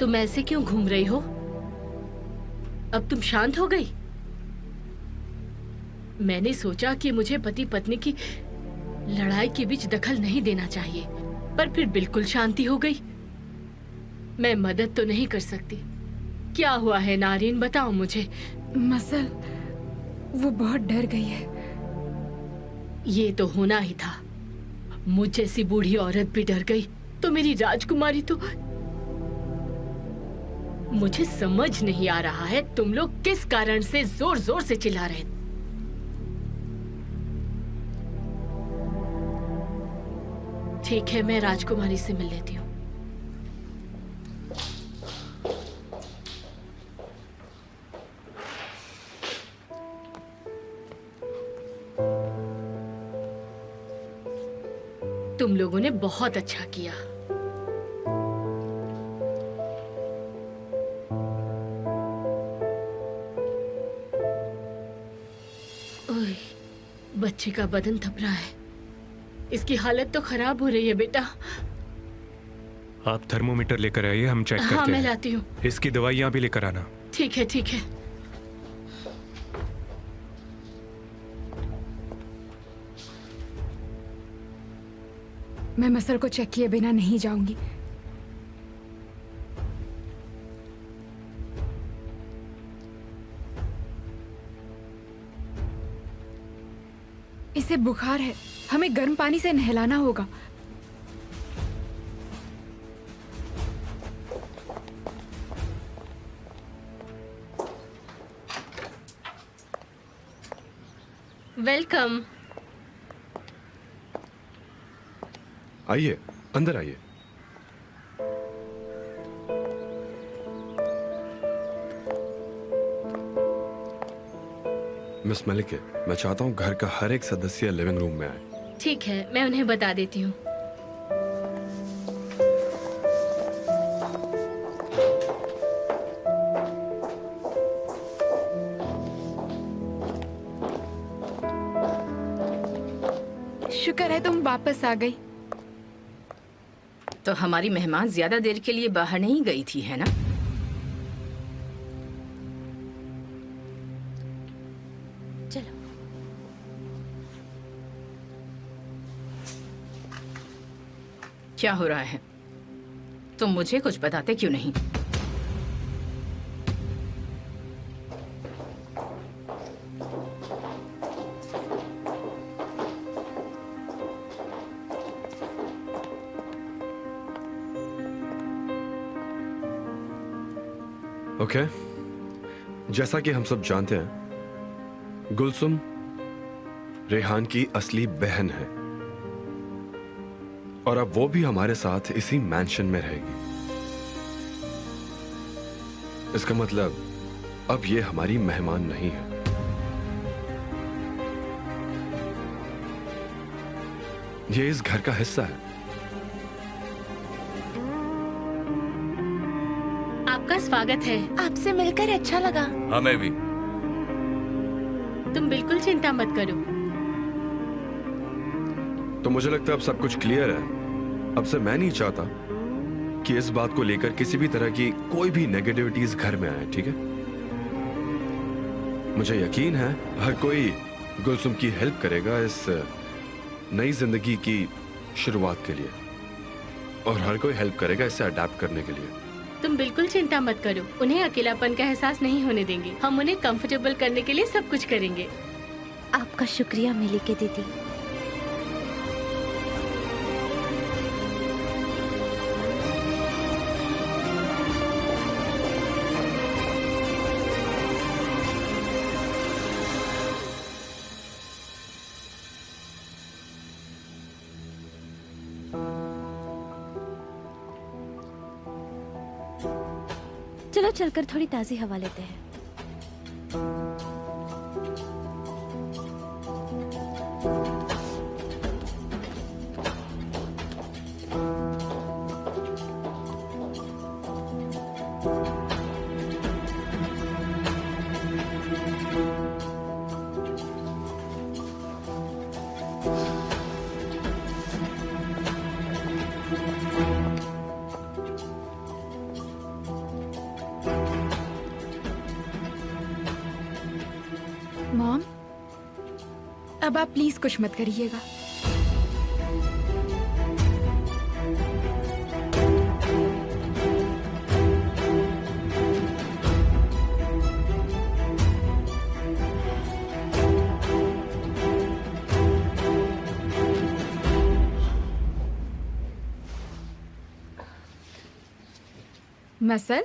तुम ऐसे क्यों घूम रही हो? अब तुम शांत हो गई? मैंने सोचा कि मुझे पति पत्नी की लड़ाई के बीच दखल नहीं देना चाहिए, पर फिर बिल्कुल शांति हो गई। मैं मदद तो नहीं कर सकती। क्या हुआ है नारिन, बताओ मुझे। मसल, वो बहुत डर गई है। ये तो होना ही था। मुझ जैसी बूढ़ी औरत भी डर गई तो मेरी राजकुमारी तो। मुझे समझ नहीं आ रहा है तुम लोग किस कारण से जोर जोर से चिल्ला रहे। ठीक है, मैं राजकुमारी से मिल लेती हूँ। तुम लोगों ने बहुत अच्छा किया। ओए, बच्चे का बदन थप रहा है। इसकी हालत तो खराब हो रही है बेटा। आप थर्मोमीटर लेकर आइए, हम चेक करते हैं। हाँ, मैं लाती हूँ। इसकी दवाइयाँ भी लेकर आना। ठीक है, ठीक है। मैं मसल को चेक किए बिना नहीं जाऊंगी। इसे बुखार है, हमें गर्म पानी से नहलाना होगा। वेलकम। आइए, अंदर आइए। मिस मलिक, मैं चाहता हूँ घर का हर एक सदस्य लिविंग रूम में आए। ठीक है, मैं उन्हें बता देती हूँ। शुक्र है तुम वापस आ गई। तो हमारी मेहमान ज्यादा देर के लिए बाहर नहीं गई थी, है ना? चलो। क्या हो रहा है? तुम मुझे कुछ बताते क्यों नहीं? ओके, जैसा कि हम सब जानते हैं, गुलसुम रेहान की असली बहन है और अब वो भी हमारे साथ इसी मैंशन में रहेगी। इसका मतलब अब ये हमारी मेहमान नहीं है। ये इस घर का हिस्सा है। आपका स्वागत है। आपसे मिलकर अच्छा लगा। हमें भी। तुम बिल्कुल चिंता मत करो। तो मुझे लगता है अब सब कुछ क्लियर है। अब से मैं नहीं चाहता कि इस बात को लेकर किसी भी तरह की कोई भी नेगेटिविटीज घर में आए, ठीक है? मुझे यकीन है हर कोई गुलसुम की हेल्प करेगा इस नई जिंदगी की शुरुआत के लिए, और हर कोई हेल्प करेगा इसे अडेप्ट करने के लिए। तुम बिल्कुल चिंता मत करो, उन्हें अकेलापन का एहसास नहीं होने देंगे। हम उन्हें कंफर्टेबल करने के लिए सब कुछ करेंगे। आपका शुक्रिया मिलिके दीदी। चलो चलकर थोड़ी ताज़ी हवा लेते हैं। मॉम, अब आप प्लीज कुछ मत करिएगा। मसल,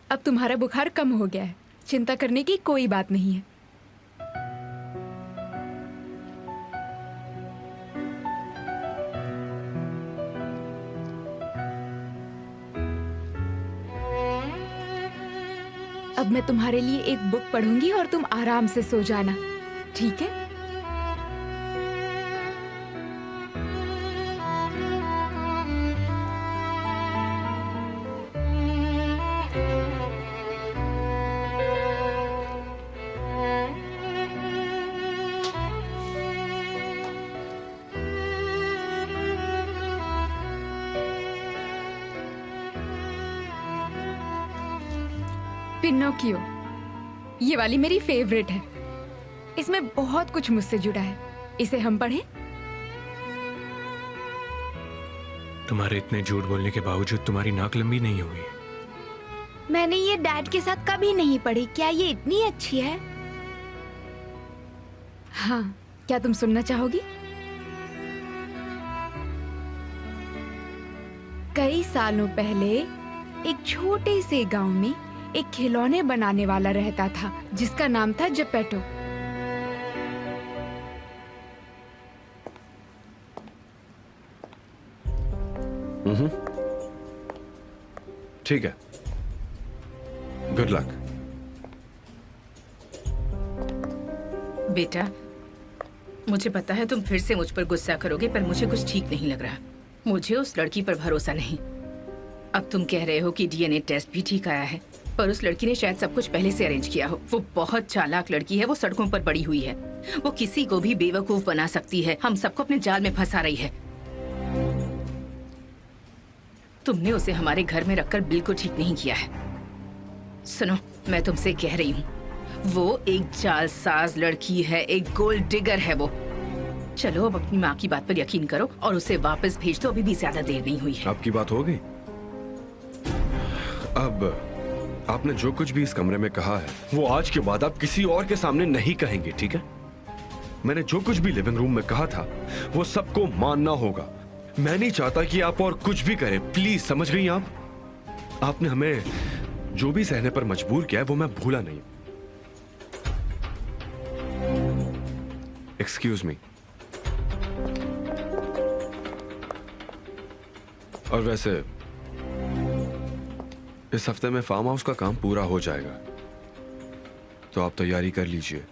अब तुम्हारा बुखार कम हो गया है, चिंता करने की कोई बात नहीं है। अब मैं तुम्हारे लिए एक बुक पढ़ूंगी और तुम आराम से सो जाना, ठीक है? पिनोकियो, ये वाली मेरी फेवरेट है। इसमें बहुत कुछ मुझसे जुड़ा है। इसे हम पढ़ें? तुम्हारे इतने झूठ बोलने के बावजूद तुम्हारी नाक लंबी नहीं हुई। मैंने ये डैड के साथ कभी नहीं पढ़ी। क्या ये इतनी अच्छी है? हाँ, क्या तुम सुनना चाहोगी? कई सालों पहले एक छोटे से गांव में एक खिलौने बनाने वाला रहता था जिसका नाम था जेपेटो। ठीक है, गुड लक। बेटा, मुझे पता है तुम फिर से मुझ पर गुस्सा करोगे, पर मुझे कुछ ठीक नहीं लग रहा। मुझे उस लड़की पर भरोसा नहीं। अब तुम कह रहे हो कि डीएनए टेस्ट भी ठीक आया है, पर उस लड़की ने शायद सब कुछ पहले से अरेंज किया हो। वो बहुत चालाक लड़की है, वो सड़कों पर पड़ी हुई है, वो किसी को भी बेवकूफ बना सकती है, हम सबको अपने जाल में फंसा रही है। तुमने उसे हमारे घर में रखकर बिल्कुल ठीक नहीं किया है। सुनो, मैं तुमसे कह रही हूँ, वो एक जालसाज लड़की है, एक गोल्ड डिगर है वो। चलो अब अपनी माँ की बात पर यकीन करो और उसे वापस भेज दो, अभी भी ज्यादा देर नहीं हुई है। आपकी बात हो गई? अब आपने जो कुछ भी इस कमरे में कहा है वो आज के बाद आप किसी और के सामने नहीं कहेंगे, ठीक है? मैंने जो कुछ भी लिविंग रूम में कहा था वो सबको मानना होगा। मैं नहीं चाहता कि आप और कुछ भी करें, प्लीज, समझ गई आप? आपने हमें जो भी सहने पर मजबूर किया है वो मैं भूला नहीं। Excuse me. और वैसे इस हफ्ते में फार्म हाउस का काम पूरा हो जाएगा, तो आप तैयारी कर लीजिए।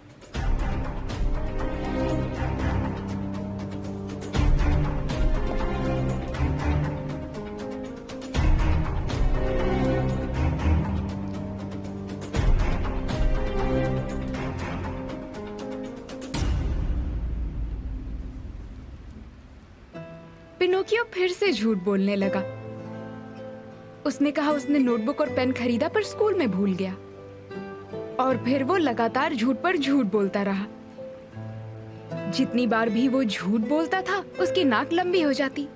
फिर से झूठ बोलने लगा। उसने कहा उसने नोटबुक और पेन खरीदा पर स्कूल में भूल गया। और फिर वो लगातार झूठ पर झूठ बोलता रहा। जितनी बार भी वो झूठ बोलता था उसकी नाक लंबी हो जाती।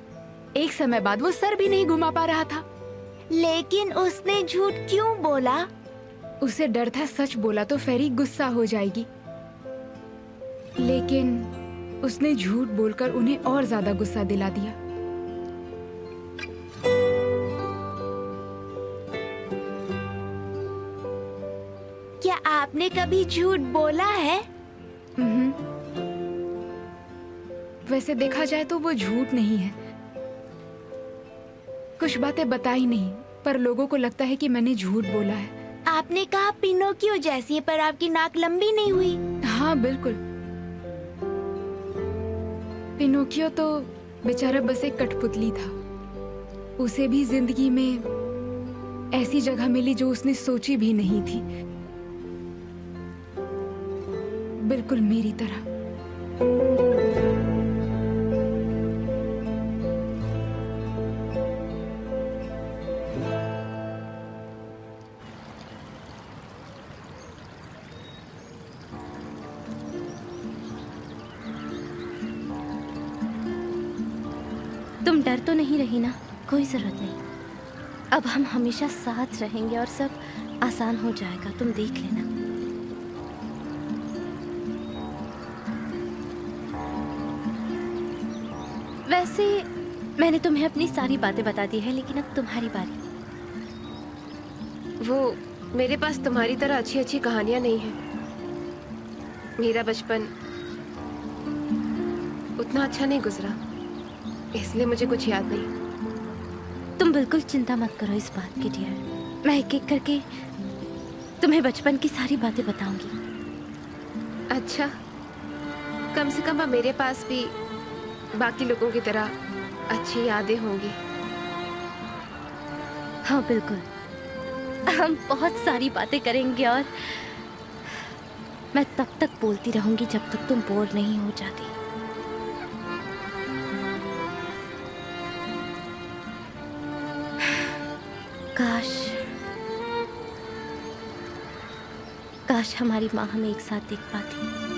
एक समय बाद वो सर भी नहीं घुमा पा रहा था। लेकिन उसने झूठ क्यों बोला? उसे डर था सच बोला तो फेरी गुस्सा हो जाएगी। लेकिन उसने झूठ बोलकर उन्हें और ज्यादा गुस्सा दिला दिया। क्या आपने कभी झूठ बोला है? वैसे देखा जाए तो वो झूठ नहीं है। कुछ बातें बताई नहीं पर लोगों को लगता है कि मैंने झूठ बोला है। आपने कहा पिनोकियो जैसी है पर आपकी नाक लंबी नहीं हुई। हाँ बिल्कुल। पिनोकियो तो बेचारा बस एक कठपुतली था। उसे भी जिंदगी में ऐसी जगह मिली जो उसने सोची भी नहीं थी, बिल्कुल मेरी तरह। तुम डर तो नहीं रही ना? कोई जरूरत नहीं। अब हम हमेशा साथ रहेंगे और सब आसान हो जाएगा, तुम देख लेना। वैसे मैंने तुम्हें अपनी सारी बातें बता दी है, लेकिन अब तुम्हारी बारी। वो मेरे पास तुम्हारी तरह अच्छी अच्छी कहानियां नहीं है। मेरा बचपन उतना अच्छा नहीं गुजरा, इसलिए मुझे कुछ याद नहीं। तुम बिल्कुल चिंता मत करो इस बात की डियर। मैं एक एक करके तुम्हें बचपन की सारी बातें बताऊंगी। अच्छा, कम से कम अब मेरे पास भी बाकी लोगों की तरह अच्छी यादें होंगी। हाँ बिल्कुल, हम बहुत सारी बातें करेंगे और मैं तब तक बोलती रहूंगी जब तक तुम बोर नहीं हो जाती। काश हमारी माँ हमें एक साथ देख पाती।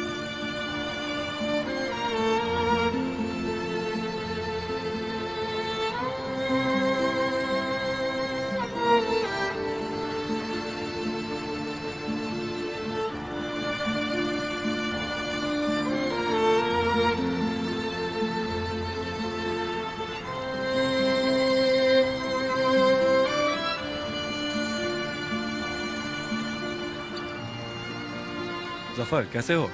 जफर कैसे हो?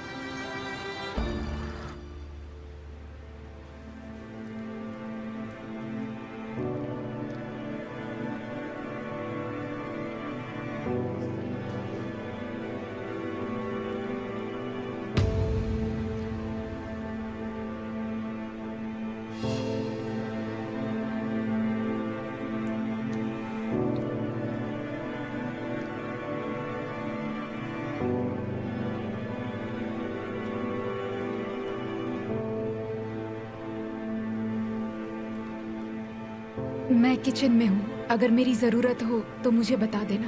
मैं किचन में हूँ, अगर मेरी जरूरत हो तो मुझे बता देना।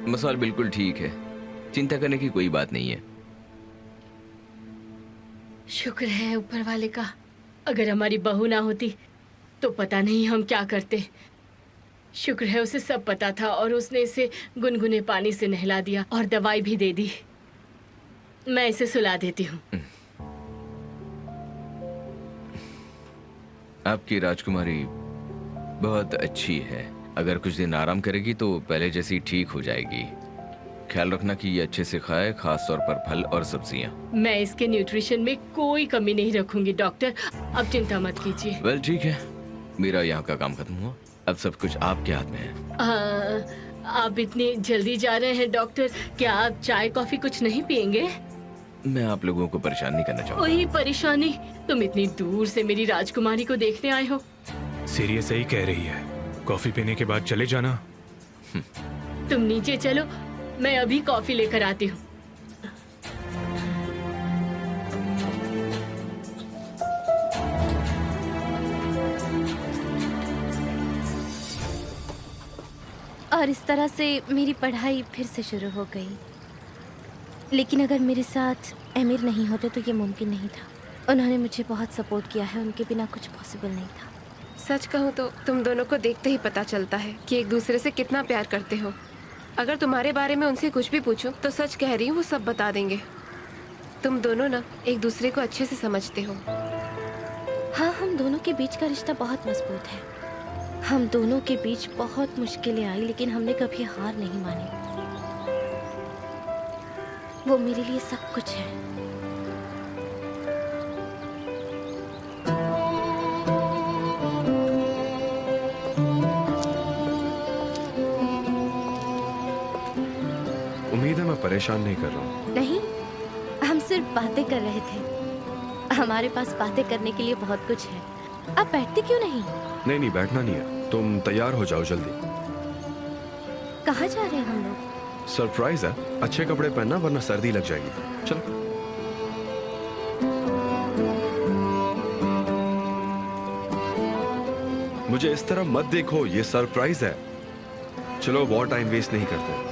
मसाल बिल्कुल ठीक है, चिंता करने की कोई बात नहीं है। शुक्र है ऊपर वाले का। अगर हमारी बहू ना होती तो पता नहीं हम क्या करते। शुक्र है उसे सब पता था और उसने इसे गुनगुने पानी से नहला दिया और दवाई भी दे दी। मैं इसे सुला देती हूँ। आपकी राजकुमारी बहुत अच्छी है। अगर कुछ दिन आराम करेगी तो पहले जैसी ठीक हो जाएगी। ख्याल रखना कि ये अच्छे से खाए, खास तौर पर फल और सब्जियां। मैं इसके न्यूट्रिशन में कोई कमी नहीं रखूंगी डॉक्टर, आप चिंता मत कीजिए। वेल ठीक है, मेरा यहाँ का काम खत्म हुआ, अब सब कुछ आपके हाथ में है। आप इतनी जल्दी जा रहे हैं डॉक्टर, क्या आप चाय कॉफी कुछ नहीं पियेंगे? मैं आप लोगों को परेशान नहीं करना चाहूँगा। वही परेशानी, तुम इतनी दूर से मेरी राजकुमारी को देखने आए हो। सीरियस सही कह रही है, कॉफी पीने के बाद चले जाना। तुम नीचे चलो, मैं अभी कॉफी लेकर आती हूँ। और इस तरह से मेरी पढ़ाई फिर से शुरू हो गई। लेकिन अगर मेरे साथ अमीर नहीं होते तो ये मुमकिन नहीं था। उन्होंने मुझे बहुत सपोर्ट किया है, उनके बिना कुछ पॉसिबल नहीं था। सच कहूँ तो तुम दोनों को देखते ही पता चलता है कि एक दूसरे से कितना प्यार करते हो। अगर तुम्हारे बारे में उनसे कुछ भी पूछूं तो सच कह रही हूँ, वो सब बता देंगे। तुम दोनों ना एक दूसरे को अच्छे से समझते हो। हाँ, हम दोनों के बीच का रिश्ता बहुत मजबूत है। हम दोनों के बीच बहुत मुश्किलें आई, लेकिन हमने कभी हार नहीं मानी। वो मेरे लिए सब कुछ है। उम्मीद है मैं परेशान नहीं कर रहा हूँ। नहीं, हम सिर्फ बातें कर रहे थे। हमारे पास बातें करने के लिए बहुत कुछ है। आप बैठते क्यों नहीं? नहीं, बैठना नहीं है। तुम तैयार हो जाओ जल्दी। कहाँ जा रहे हैं हम लोग? सरप्राइज है, अच्छे कपड़े पहनना वरना सर्दी लग जाएगी। चलो। मुझे इस तरह मत देखो, ये सरप्राइज है। चलो, बहुत टाइम वेस्ट नहीं करते।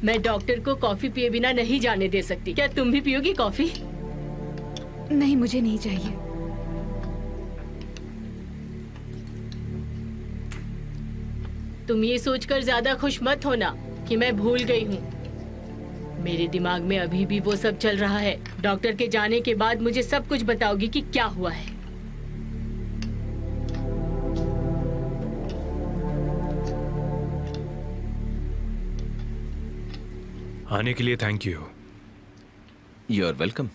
मैं डॉक्टर को कॉफी पिए बिना नहीं जाने दे सकती। क्या तुम भी पियोगी कॉफी? नहीं, मुझे नहीं चाहिए। तुम ये सोचकर ज्यादा खुश मत होना कि मैं भूल गई हूँ। मेरे दिमाग में अभी भी वो सब चल रहा है। डॉक्टर के जाने के बाद मुझे सब कुछ बताओगी कि क्या हुआ है। आने के लिए thank you. You are welcome.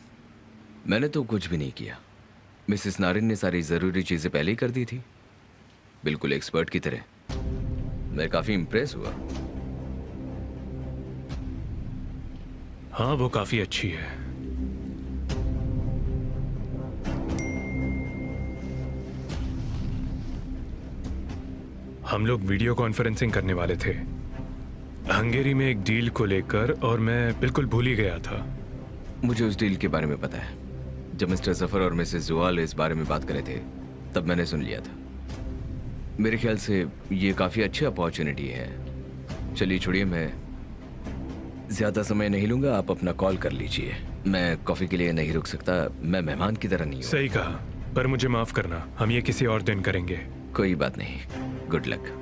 मैंने तो कुछ भी नहीं किया। मिसेस नारिन ने सारी जरूरी चीजें पहले ही कर दी थी, बिल्कुल एक्सपर्ट की तरह। मैं काफी इम्प्रेस हुआ। हाँ, वो काफी अच्छी है। हम लोग वीडियो कॉन्फ्रेंसिंग करने वाले थे हंगेरी में एक डील को लेकर, और मैं बिल्कुल भूल ही गया था। मुझे उस डील के बारे में पता है। जब मिस्टर जफर और मिसेस जुआल इस बारे में बात कर रहे थे तब मैंने सुन लिया था। मेरे ख्याल से ये काफी अच्छी अपॉर्चुनिटी है। चलिए छोड़िए, मैं ज्यादा समय नहीं लूंगा। आप अपना कॉल कर लीजिए। मैं कॉफी के लिए नहीं रुक सकता। मैं मेहमान की तरह नहीं हूँ। सही कहा, पर मुझे माफ करना, हम ये किसी और दिन करेंगे। कोई बात नहीं। Good luck.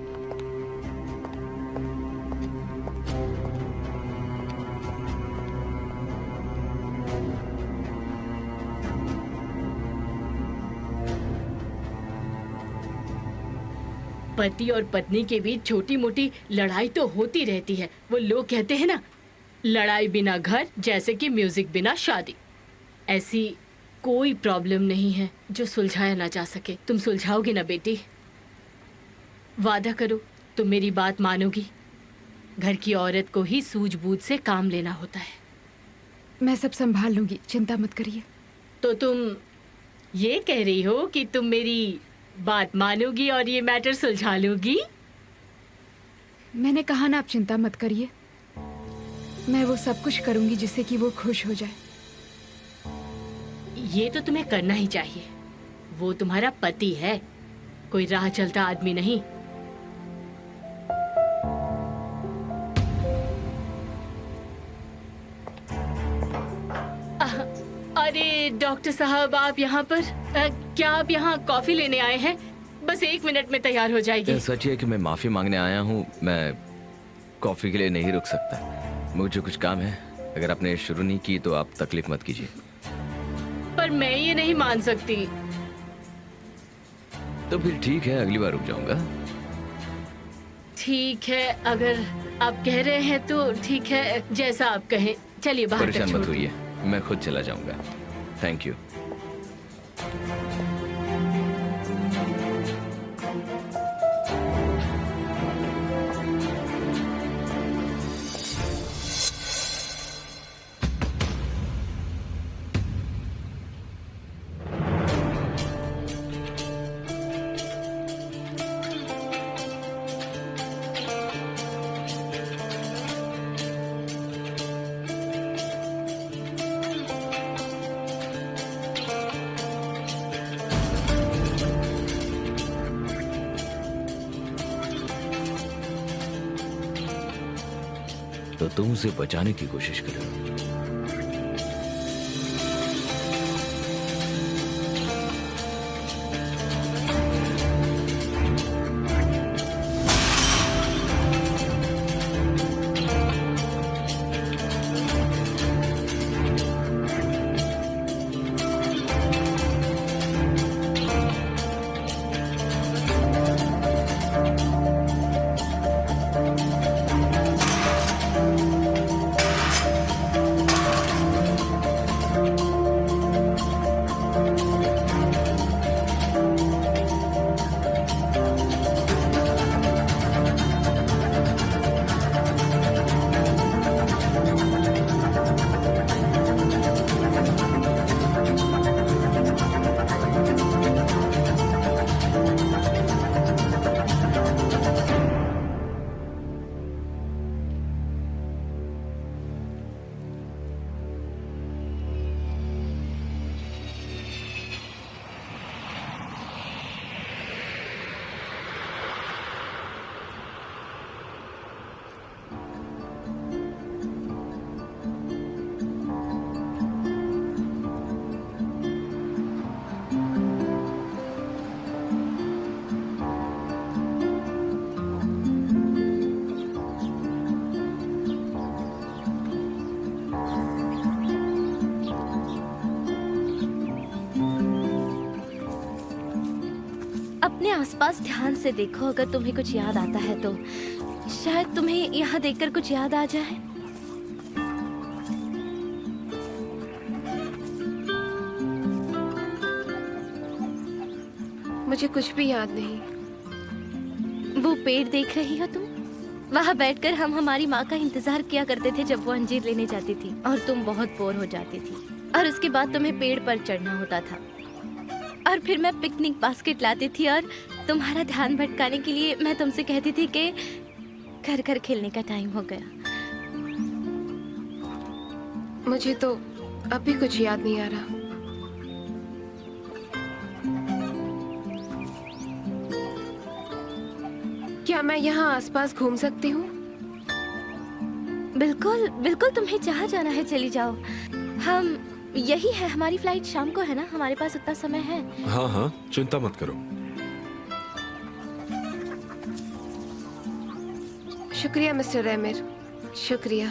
पति और पत्नी के बीच छोटी मोटी लड़ाई तो होती रहती है। वो लोग कहते हैं ना, लड़ाई बिना घर जैसे कि म्यूजिक बिना शादी। ऐसी कोई प्रॉब्लम नहीं है जो सुलझाया ना जा सके। तुम सुलझाओगी ना बेटी? वादा करो, तुम मेरी बात मानोगी। घर की औरत को ही सूझबूझ से काम लेना होता है। मैं सब संभाल लूंगी, चिंता मत करिए। तो तुम ये कह रही हो कि तुम मेरी बात मानोगी और ये मैटर सुलझा लोगी? मैंने कहा ना, आप चिंता मत करिए। मैं वो सब कुछ करूंगी जिससे कि वो खुश हो जाए। ये तो तुम्हें करना ही चाहिए। वो तुम्हारा पति है, कोई राह चलता आदमी नहीं। अरे डॉक्टर साहब, आप यहाँ पर क्या आप यहाँ कॉफी लेने आए हैं? बस 1 मिनट में तैयार हो जाएगी। सच है कि मैं माफी मांगने आया हूँ। मैं कॉफी के लिए नहीं रुक सकता। मुझे कुछ काम है। अगर आपने शुरू नहीं की तो आप तकलीफ मत कीजिए। पर मैं ये नहीं मान सकती। तो फिर ठीक है, अगली बार रुक जाऊंगा। ठीक है, अगर आप कह रहे हैं तो ठीक है, जैसा आप कहें। चलिए बाहर तक परेशान मत छोड़ होइए, मैं खुद चला जाऊंगा। Thank you. तो तुम उसे बचाने की कोशिश करो। अपने आसपास ध्यान से देखो, अगर तुम्हें कुछ याद आता है तो शायद तुम्हें यहाँ देखकर कुछ याद आ जाए। मुझे कुछ भी याद नहीं। वो पेड़ देख रही हो तुम? वहाँ बैठकर हम हमारी माँ का इंतजार किया करते थे जब वो अंजीर लेने जाती थी और तुम बहुत बोर हो जाती थी और उसके बाद तुम्हें पेड़ पर चढ़ना होता था और फिर मैं पिकनिक बास्केट लाती थी और तुम्हारा ध्यान भटकाने के लिए मैं तुमसे कहती थी कि घर घर खेलने का टाइम हो गया। मुझे तो अभी कुछ याद नहीं आ रहा। क्या मैं यहाँ आसपास घूम सकती हूँ? बिल्कुल बिल्कुल, तुम्हें जहाँ जाना है चली जाओ। हम यही है, हमारी फ्लाइट शाम को है ना, हमारे पास उतना समय है। हाँ हाँ, चिंता मत करो। शुक्रिया मिस्टर एमिर, शुक्रिया।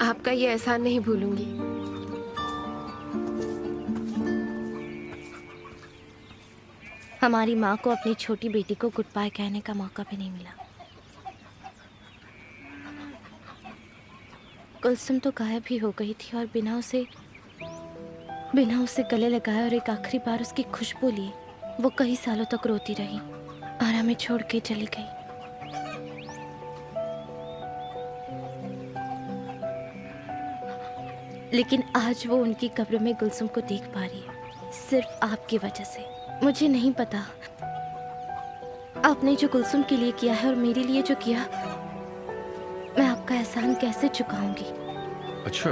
आपका ये एहसान नहीं भूलूंगी। हमारी माँ को अपनी छोटी बेटी को गुड बाय कहने का मौका भी नहीं मिला। कुलसुम तो गायब ही हो गई थी और बिना उसे गले लगाए और एक आखिरी बार उसकी खुशबू लिए वो कई सालों तक रोती रही और हमें छोड़ के चली गई। लेकिन आज वो उनकी कब्र में गुलसुम को देख पा रही है, सिर्फ आपकी वजह से। मुझे नहीं पता आपने जो कुलसुम के लिए किया है और मेरे लिए जो किया, मैं आपका एहसान कैसे चुकाऊंगी। अच्छा,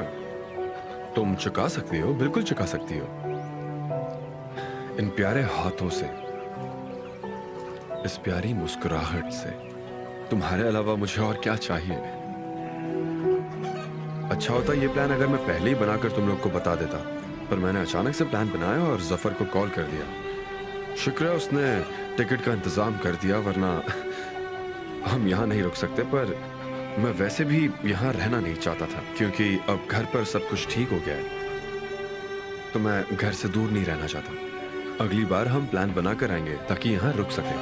तुम चुका सकती हो, बिल्कुल चुका सकती हो। इन प्यारे हाथों से, इस प्यारी मुस्कुराहट से। तुम्हारे अलावा मुझे और क्या चाहिए? अच्छा होता ये प्लान अगर मैं पहले ही बनाकर तुम लोग को बता देता, पर मैंने अचानक से प्लान बनाया और जफर को कॉल कर दिया। शुक्र है उसने टिकट का इंतजाम कर दिया, वरना हम यहाँ नहीं रुक सकते। पर मैं वैसे भी यहाँ रहना नहीं चाहता था, क्योंकि अब घर पर सब कुछ ठीक हो गया है, तो मैं घर से दूर नहीं रहना चाहता। अगली बार हम प्लान बनाकर आएंगे ताकि यहाँ रुक सके।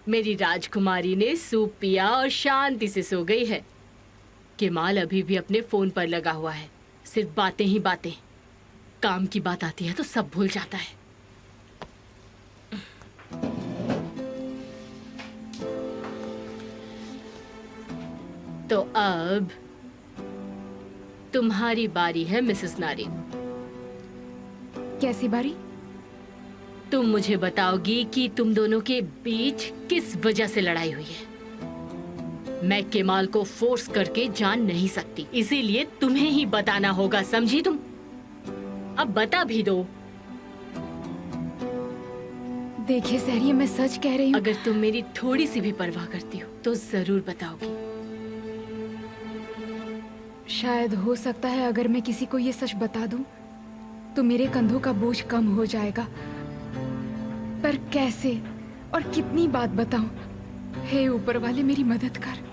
मेरी राजकुमारी ने सूप पिया और शांति से सो गई है। केमाल अभी भी अपने फोन पर लगा हुआ है, सिर्फ बातें ही बातें। काम की बात आती है तो सब भूल जाता है। तो अब तुम्हारी बारी है मिसेस नारिन। कैसी बारी? तुम मुझे बताओगी कि तुम दोनों के बीच किस वजह से लड़ाई हुई है। मैं केमाल को फोर्स करके जान नहीं सकती, इसीलिए तुम्हें ही बताना होगा, समझी तुम? अब बता भी दो। देखिए सहरिया, मैं सच कह रही हूँ। अगर तुम मेरी थोड़ी सी भी परवाह करती हो तो जरूर बताओगी। शायद हो सकता है अगर मैं किसी को ये सच बता दूं तो मेरे कंधों का बोझ कम हो जाएगा, पर कैसे और कितनी बात बताऊं? हे ऊपर वाले, मेरी मदद कर।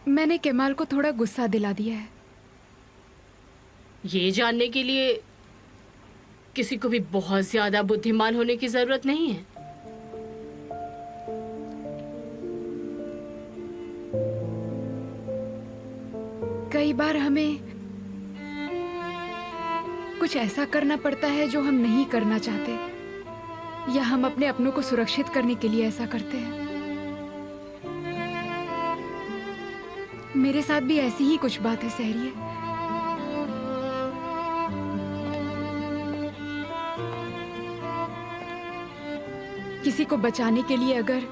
मैंने केमाल को थोड़ा गुस्सा दिला दिया है। ये जानने के लिए किसी को भी बहुत ज्यादा बुद्धिमान होने की जरूरत नहीं है। कई बार हमें कुछ ऐसा करना पड़ता है जो हम नहीं करना चाहते, या हम अपने अपनों को सुरक्षित करने के लिए ऐसा करते हैं। मेरे साथ भी ऐसी ही कुछ बात है सहरिया। किसी को बचाने के लिए अगर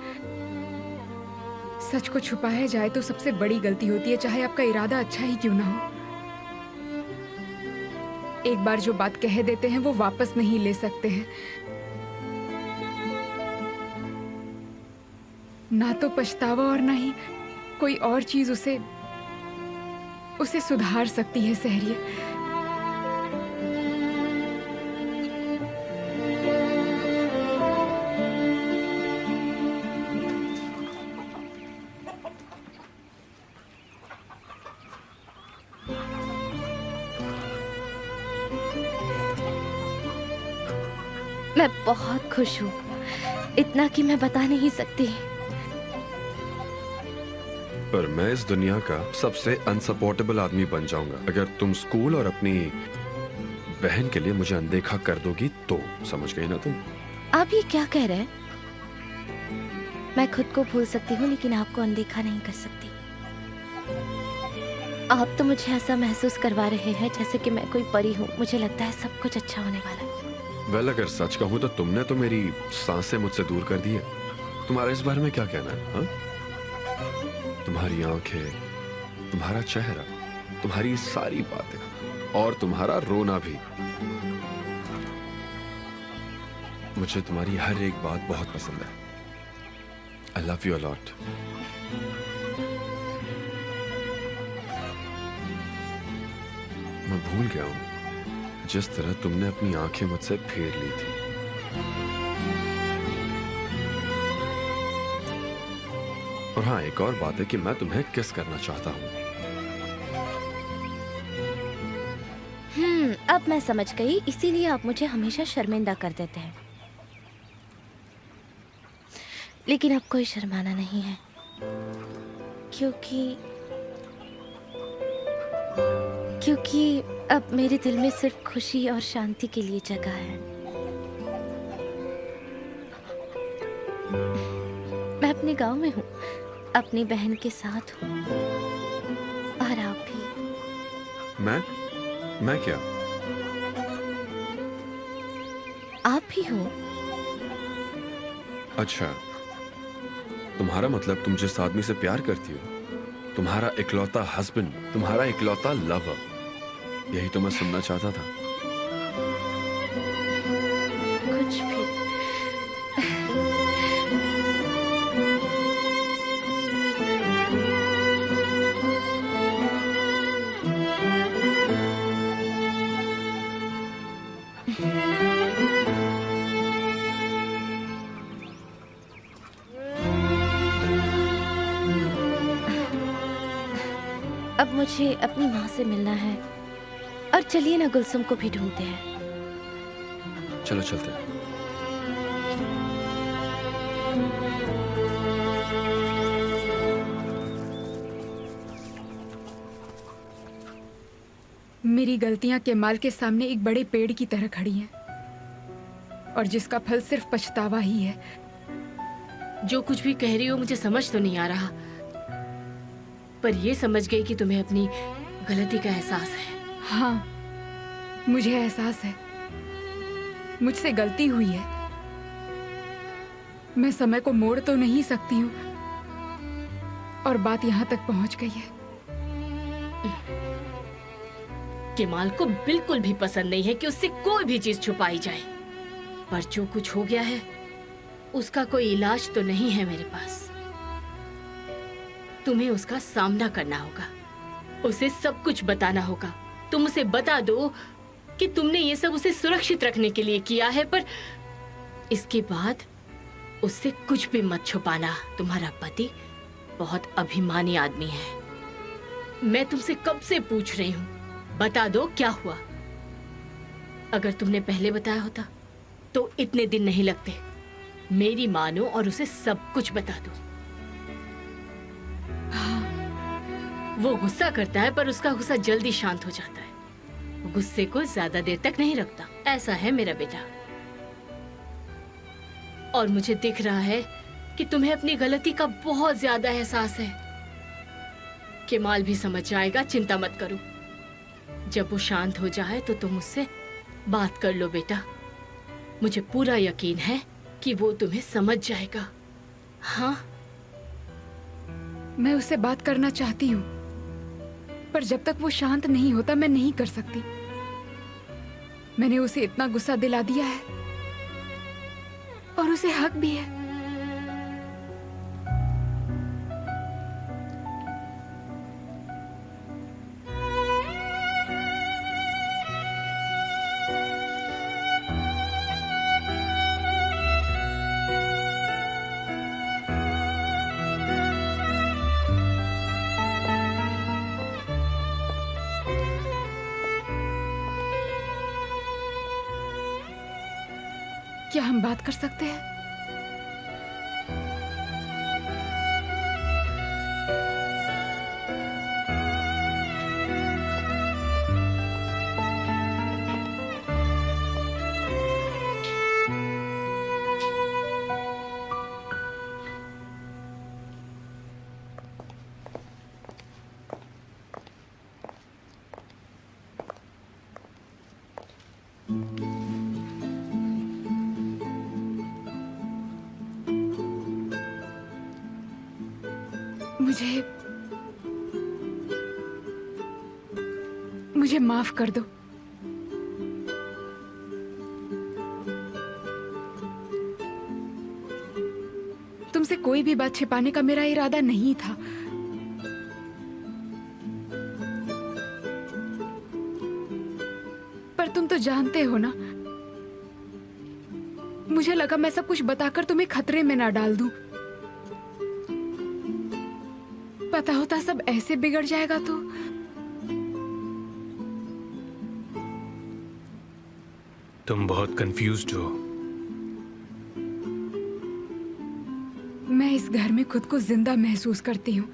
सच को छुपाया जाए तो सबसे बड़ी गलती होती है, चाहे आपका इरादा अच्छा ही क्यों ना हो। एक बार जो बात कह देते हैं वो वापस नहीं ले सकते हैं। ना तो पछतावा और ना ही कोई और चीज उसे सुधार सकती है सहरिया। मैं बहुत खुश हूँ, इतना कि मैं बता नहीं सकती। पर मैं इस दुनिया का सबसे अनसपोर्टेबल आदमी बन जाऊंगा अगर तुम स्कूल और अपनी बहन के लिए मुझे अनदेखा कर दोगी तो। समझ गई ना तुम? आप ये क्या कह रहे हैं? मैं खुद को भूल सकती हूँ लेकिन आपको अनदेखा नहीं कर सकती। आप तो मुझे ऐसा महसूस करवा रहे हैं जैसे कि मैं कोई परी हूँ। मुझे लगता है सब कुछ अच्छा होने वाला है। वेल, अगर सच कहूं तो तुमने तो मेरी सांसें मुझसे दूर कर दी है। तुम्हारा इस बारे में क्या कहना है? हाँ? तुम्हारी आंखें, तुम्हारा चेहरा, तुम्हारी सारी बातें और तुम्हारा रोना भी। मुझे तुम्हारी हर एक बात बहुत पसंद है। I love you a lot. मैं भूल गया हूं जिस तरह तुमने अपनी आंखें मुझसे फेर ली थी। और हाँ, एक और बात है कि मैं तुम्हें किस करना चाहता हूँ। अब मैं समझ गई, इसीलिए आप मुझे हमेशा शर्मिंदा कर देते हैं। लेकिन अब कोई शर्माना नहीं है, क्योंकि अब मेरे दिल में सिर्फ खुशी और शांति के लिए जगह है। मैं अपने गांव में हूँ, अपनी बहन के साथ हूँ, और आप भी। मैं क्या? आप भी हो। अच्छा, तुम्हारा मतलब तुम जिस आदमी से प्यार करती हो, तुम्हारा इकलौता हस्बैंड, तुम्हारा इकलौता लवर, यही तो मैं सुनना चाहता था। कुछ भी। अब मुझे अपनी माँ से मिलना है, और चलिए ना गुलसुम को भी ढूंढते हैं। चलो चलते हैं। मेरी गलतियां केमाल के सामने एक बड़े पेड़ की तरह खड़ी हैं और जिसका फल सिर्फ पछतावा ही है। जो कुछ भी कह रही हो मुझे समझ तो नहीं आ रहा, पर ये समझ गई कि तुम्हें अपनी गलती का एहसास है। हाँ, मुझे एहसास है, मुझसे गलती हुई है। मैं समय को मोड़ तो नहीं सकती हूँ और बात यहाँ तक पहुँच गई है। केमाल को बिल्कुल भी पसंद नहीं है कि उससे कोई भी चीज छुपाई जाए, पर जो कुछ हो गया है उसका कोई इलाज तो नहीं है मेरे पास। तुम्हें उसका सामना करना होगा, उसे सब कुछ बताना होगा। तुम उसे बता दो कि तुमने ये सब उसे सुरक्षित रखने के लिए किया है, पर इसके बाद उससे कुछ भी मत छुपाना। तुम्हारा पति बहुत अभिमानी आदमी है। मैं तुमसे कब से पूछ रही हूँ, बता दो क्या हुआ। अगर तुमने पहले बताया होता तो इतने दिन नहीं लगते। मेरी मानो और उसे सब कुछ बता दो। वो गुस्सा करता है पर उसका गुस्सा जल्दी शांत हो जाता है। वो गुस्से को ज्यादा देर तक नहीं रखता। ऐसा है मेरा बेटा। और मुझे दिख रहा है कि तुम्हें अपनी गलती का बहुत ज्यादा एहसास है। केमाल भी समझ जाएगा, चिंता मत करो। जब वो शांत हो जाए तो तुम उससे बात कर लो बेटा। मुझे पूरा यकीन है कि वो तुम्हें समझ जाएगा। हाँ, मैं उससे बात करना चाहती हूँ, पर जब तक वो शांत नहीं होता मैं नहीं कर सकती। मैंने उसे इतना गुस्सा दिला दिया है और उसे हक भी है। क्या हम बात कर सकते हैं? मुझे माफ कर दो। तुमसे कोई भी बात छिपाने का मेरा इरादा नहीं था। पर तुम तो जानते हो ना, मुझे लगा मैं सब कुछ बताकर तुम्हें खतरे में ना डाल दूं। पता होता सब ऐसे बिगड़ जाएगा तो। तुम बहुत कंफ्यूज्ड हो। मैं इस घर में खुद को जिंदा महसूस करती हूँ।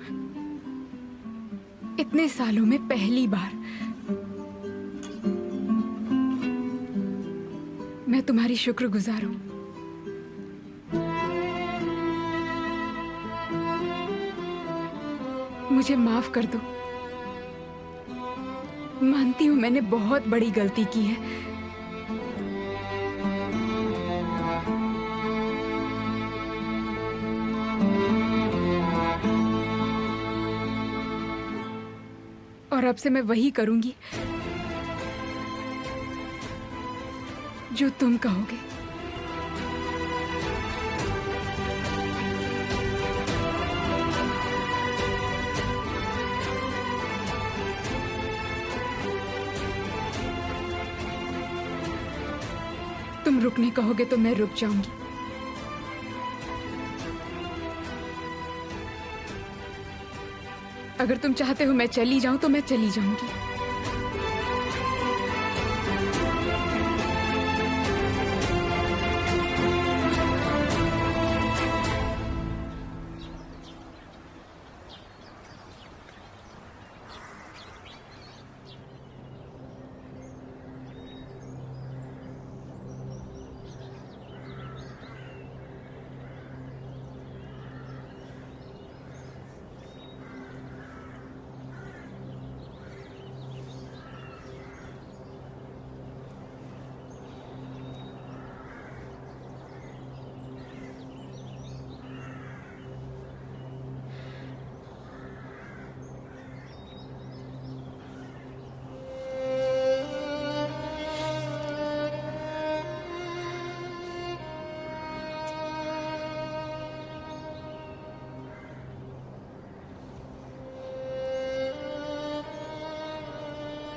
इतने सालों में पहली बार। मैं तुम्हारी शुक्रगुजार हूँ। मुझे माफ कर दो। मानती हूँ मैंने बहुत बड़ी गलती की है। और अब से मैं वही करूंगी जो तुम कहोगे। तुम रुकने कहोगे तो मैं रुक जाऊंगी। अगर तुम चाहते हो मैं चली जाऊं तो मैं चली जाऊंगी।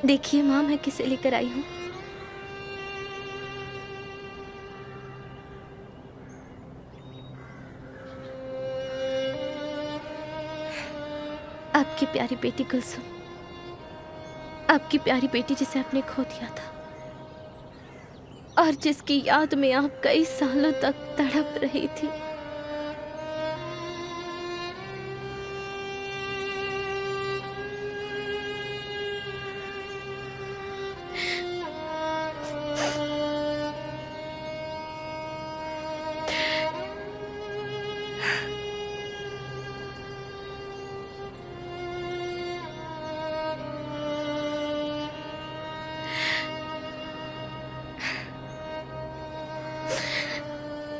देखिए माँ, मैं किसे लेकर आई हूँ। आपकी प्यारी बेटी कुलसुम, आपकी प्यारी बेटी जिसे आपने खो दिया था और जिसकी याद में आप कई सालों तक तड़प रही थी।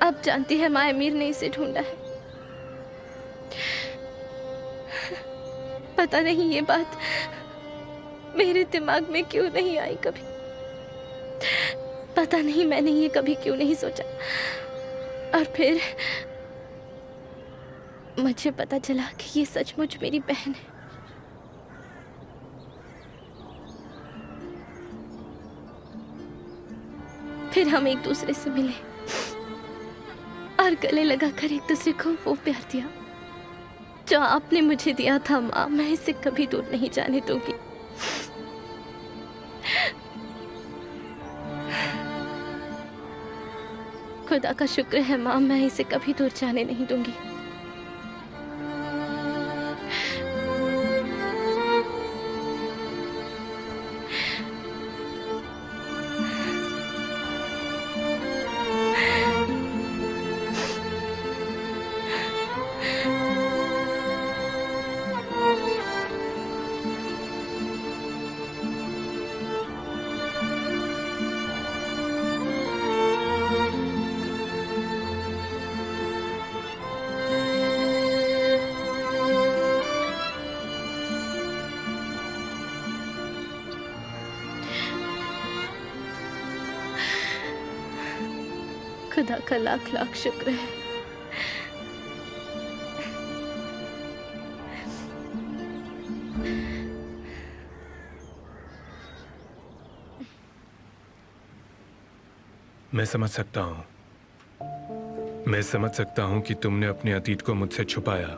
आप जानती है माँ, अमीर ने इसे ढूंढा है। पता नहीं ये बात मेरे दिमाग में क्यों नहीं आई कभी। पता नहीं मैंने ये कभी क्यों नहीं सोचा। और फिर मुझे पता चला कि ये सचमुच मेरी बहन है। फिर हम एक दूसरे से मिले और गले लगाकर एक दूसरे को वो प्यार दिया जो आपने मुझे दिया था। माँ, मैं इसे कभी दूर नहीं जाने दूंगी। खुदा का शुक्र है माँ, मैं इसे कभी दूर जाने नहीं दूंगी। खुदा का लाख लाख शुक्र है। मैं समझ सकता हूँ। मैं समझ सकता हूँ कि तुमने अपने अतीत को मुझसे छुपाया।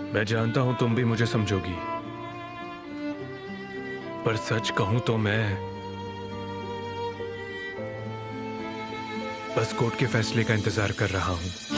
मैं जानता हूं तुम भी मुझे समझोगी, पर सच कहूं तो मैं बस कोर्ट के फैसले का इंतजार कर रहा हूं।